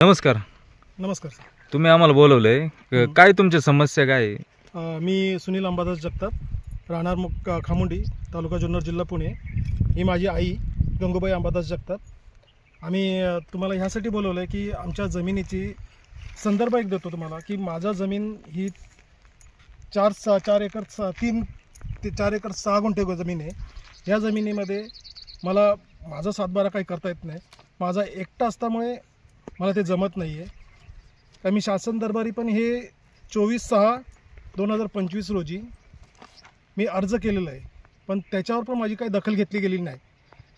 नमस्कार. नमस्कार सर. तुम्ही आम्हाला बोलवलंय, काय तुमची समस्या काय आहे? मी सुनील अंबादास जगताप, राहणार खामुंडी, तालुका जुन्नर, जिल्हा पुणे. ही माझी आई गंगूबाई अंबादास जगताप. आम्ही तुम्हाला ह्यासाठी बोलवलं आहे की आमच्या जमिनीची संदर्भ एक देतो तुम्हाला की माझा जमीन ही 4 एकर 3 ते 4 एकर 6 गुंठे जमीन आहे. ह्या जमिनीमध्ये मला माझा सातबारा काही करता येत नाही. माझा एकटा असल्यामुळे मला ते जमत नाही आहे. तर मी शासन दरबारी पण हे 24/6/2025 रोजी मी अर्ज केलेला आहे, पण त्याच्यावर पण माझी काही दखल घेतली गेली नाही.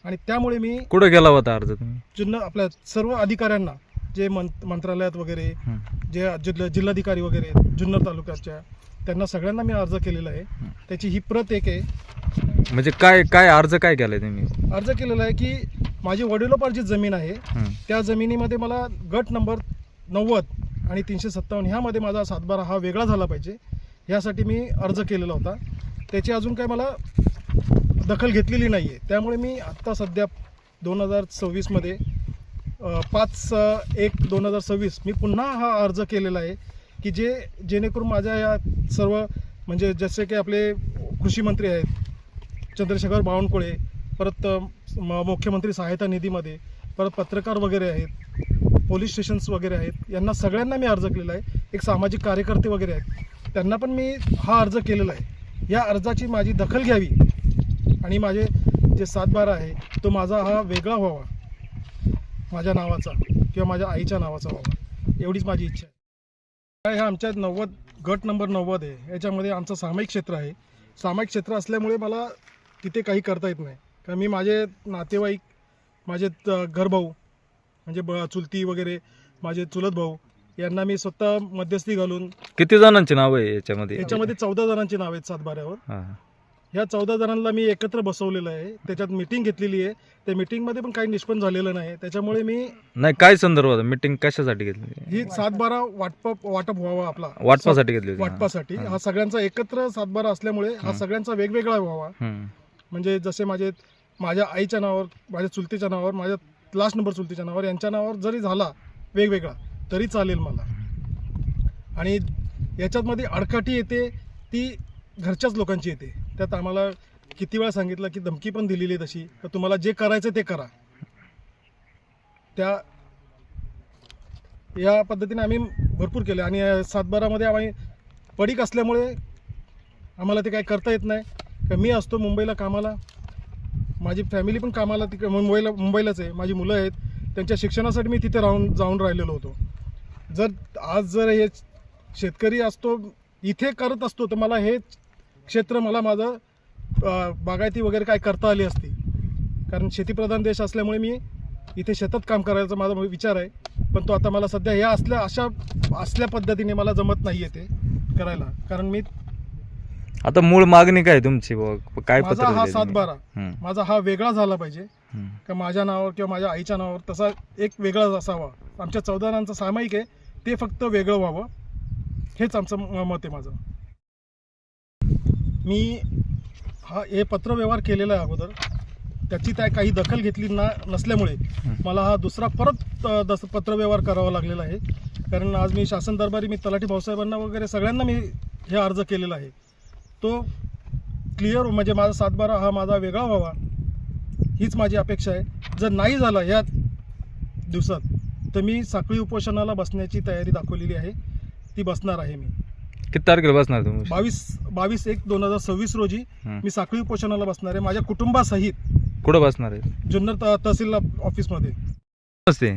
आणि त्यामुळे मी कुठे गेला होता अर्ज तुम्ही? जुन्नर आपल्या सर्व अधिकाऱ्यांना, जे मंत्रालयात वगैरे, जे जिल्हाधिकारी वगैरे जुन्नर तालुक्याच्या, त्यांना सगळ्यांना मी अर्ज केलेला आहे. त्याची ही प्रत एक आहे. म्हणजे काय अर्ज काय केलाय तुम्ही? अर्ज केलेला आहे की माझी वडिलोपार्जित जमीन आहे, त्या जमिनीमध्ये मला गट नंबर 90 आणि 357 ह्यामध्ये माझा सातबारा हा वेगळा झाला पाहिजे, ह्यासाठी मी अर्ज केलेला होता. त्याची अजून काय मला दखल घेतलेली नाही आहे. त्यामुळे मी आत्ता सध्या 2026मध्ये 5/1/2026 मी पुन्हा हा अर्ज केलेला आहे की जेणेकरून माझ्या या सर्व, म्हणजे जसे की आपले कृषी मंत्री आहेत चंद्रशेखर बावनकुळे, परत मुख्यमंत्री सहायता निधीमध्ये, परत पत्रकार वगैरे आहेत, पोलीस स्टेशन्स वगैरे आहेत, यांना सगळ्यांना मी अर्ज केलेला आहे. एक सामाजिक कार्यकर्ते वगैरे आहेत, त्यांना पण मी हा अर्ज केलेला आहे. या अर्जाची माझी दखल घ्यावी आणि माझे जे सातबारा आहे तो माझा हा वेगळा व्हावा, माझ्या नावाचा किंवा माझ्या आईच्या नावाचा व्हावा, एवढीच माझी इच्छा आहे. ह्या आमच्या 90 गट नंबर 90 आहे. याच्यामध्ये आमचं सामायिक क्षेत्र आहे. सामायिक क्षेत्र असल्यामुळे मला तिथे काही करता येत नाही. कारण मी माझे नातेवाईक, माझे घरभाऊ म्हणजे चुलती वगैरे, माझे चुलत भाऊ, यांना मी स्वतः मध्यस्थी घालून. किती जणांची नाव आहे याच्यामध्ये? 14 जणांची नाव आहेत सातबाऱ्यावर. ह्या 14 जणांना मी एकत्र बसवलेलं आहे. त्याच्यात मीटिंग घेतलेली आहे. त्या मीटिंगमध्ये पण काही निष्पन्न झालेलं नाही. त्याच्यामुळे मी नाही, काय संदर्भात मीटिंग कशासाठी घेतली? ही सातबारा वाटप व्हावा, आपला वाटपासाठी घेतली? वाटपासाठी. हा सगळ्यांचा एकत्र सातबारा असल्यामुळे हा सगळ्यांचा वेगवेगळा व्हावा. म्हणजे जसे माझ्या आईच्या नावावर, माझ्या चुलतीच्या नावावर, माझ्या लास्ट नंबर चुलतीच्या नावावर, यांच्या नावावर जरी झाला वेगवेगळा तरी चालेल मला. आणि याच्यातमध्ये अडकाठी येते ती घरच्याच लोकांची येते. त्यात आम्हाला किती वेळा सांगितलं की धमकी पण दिलेली आहे तशी, तर तुम्हाला जे करायचं ते करा. या पद्धतीने आम्ही भरपूर केलं. आणि सातबारामध्ये आम्ही पडीक असल्यामुळे आम्हाला ते काही करता येत नाही. तर मी असतो मुंबईला कामाला, माझी फॅमिली पण कामाला तिकडे मुंबईलाच आहे. माझी मुलं आहेत, त्यांच्या शिक्षणासाठी मी तिथे जाऊन राहिलेलो होतो. जर हे शेतकरी असतो, इथे करत असतो, तर मला हे क्षेत्र, माझं बागायती वगैरे काय करता आली असती. कारण शेतीप्रधान देश असल्यामुळे मी इथे शेतात काम करायचा माझा विचार आहे. पण तो आता मला सध्या ह्या असल्या पद्धतीने मला जमत नाही आहे ते करायला. कारण मी आता मूळ मागणी काय तुमची? काय माझा हा सातबारा माझा हा वेगळा झाला पाहिजे का माझ्या नावावर किंवा माझ्या आईच्या नावावर तसा एक वेगळा असावा. आमच्या 14 जणांचं सामायिक आहे, ते फक्त वेगळं व्हावं, हेच आमचं मत आहे माझं. मी हे पत्रव्यवहार केलेला आहे अगोदर, त्याची काही दखल घेतली नसल्यामुळे मला हा दुसरा परत पत्रव्यवहार करावा लागलेला आहे. कारण आज मी शासन दरबारी, मी तलाठी भाऊसाहेबांना वगैरे सगळ्यांना मी हे अर्ज केलेला आहे. तो क्लिअर, म्हणजे माझा सातबारा हा माझा वेगळा व्हावा, हीच माझी अपेक्षा आहे. जर नाही झाला या दिवसात तर मी साखळी उपोषणाला बसण्याची तयारी दाखवलेली आहे, ती बसणार आहे. मी किती तारखेला बसणार तुम्ही? 22/1/2026 रोजी मी साखळी उपोषणाला बसणार आहे, माझ्या कुटुंबासहित. कुठं बसणार आहे? जुन्नर तहसील ऑफिसमध्ये. नमस्ते.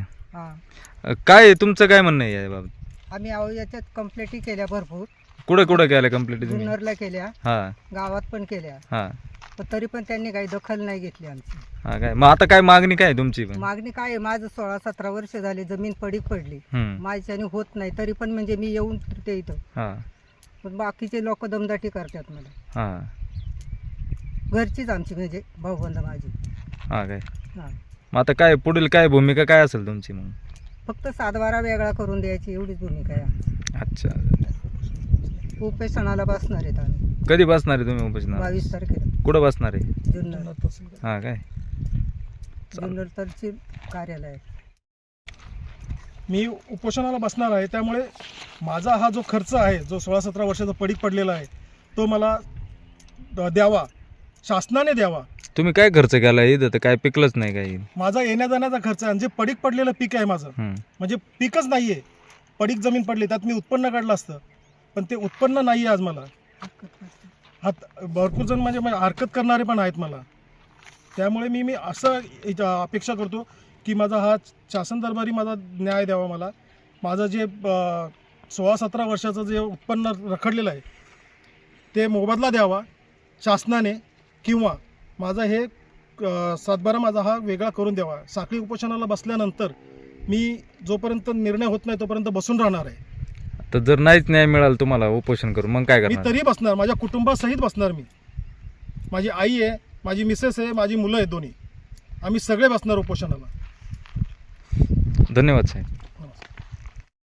काय तुमचं काय म्हणणं आहे याबाबत? आम्ही याच्यात कंप्लेंटी केल्या भरपूर. कुठे केल्या कंप्लीट? जुन्नरला केल्या, हा, गावात पण केल्या, हा. पण तरी पण त्यांनी काही दखल नाही घेतली आमची. हा काय? मग आता काय मागणी काय तुमची? मागणी काय आहे, माझं 16-17 वर्ष झाली जमीन पडीक पडली, माझ्याने होत नाही. तरी पण म्हणजे मी येऊन फिरते इथं, पण बाकीचे लोक दमदाटी करतात मला. घरचीच आमची, म्हणजे भाऊबंद माझी. हा काय? मग आता काय पुढील काय भूमिका काय असेल तुमची? मग फक्त सातबारा वेगळा करून द्यायची, एवढीच भूमिका आहे आमची. अच्छा. उपोषणाला बसणार आहेत आम्ही. कधी बसणार आहे तुम्ही उपोषणाला? 22 तारखेला. कुठं बसणार आहे? जुन्नर. हा काय? जुन्नर तहसील कार्यालय. मी उपोषणाला बसणार आहे. त्यामुळे माझा हा जो खर्च आहे, जो 16-17 वर्षाचा पडीक पडलेला आहे, तो मला द्यावा, शासनाने द्यावा. तुम्ही काय खर्च केला इथं? तर काय पिकलंच नाही काही. माझा येण्या जाण्याचा खर्च आहे. जे पडीक पडलेलं पीक आहे माझं, म्हणजे पीकच नाही आहे, पडीक जमीन पडली, त्यात मी उत्पन्न काढलं असतं, पण ते उत्पन्न नाही आहे आज मला. भरपूर जण म्हणजे हरकत करणारे पण आहेत मला. त्यामुळे मी असं अपेक्षा करतो की माझा हा शासन दरबारी माझा न्याय द्यावा. मला माझं जे 16-17 वर्षाचं जे उत्पन्न रखडलेलं आहे ते मोबदला द्यावा शासनाने, किंवा माझा हे सातबारा माझा हा वेगळा करून द्यावा. साखळी उपोषणाला बसल्यानंतर मी जोपर्यंत निर्णय होत नाही तोपर्यंत बसून राहणार आहे. तर जर नाहीच न्याय मिळाला तुम्हाला उपोषण करून मग काय मी करणार? तरी बसणार, माझ्या कुटुंबासहित बसणार. मी, माझी आई आहे, माझी मिसेस आहे, माझी मुलं आहेत दोन्ही, आम्ही सगळे बसणार उपोषणाला. धन्यवाद साहेब.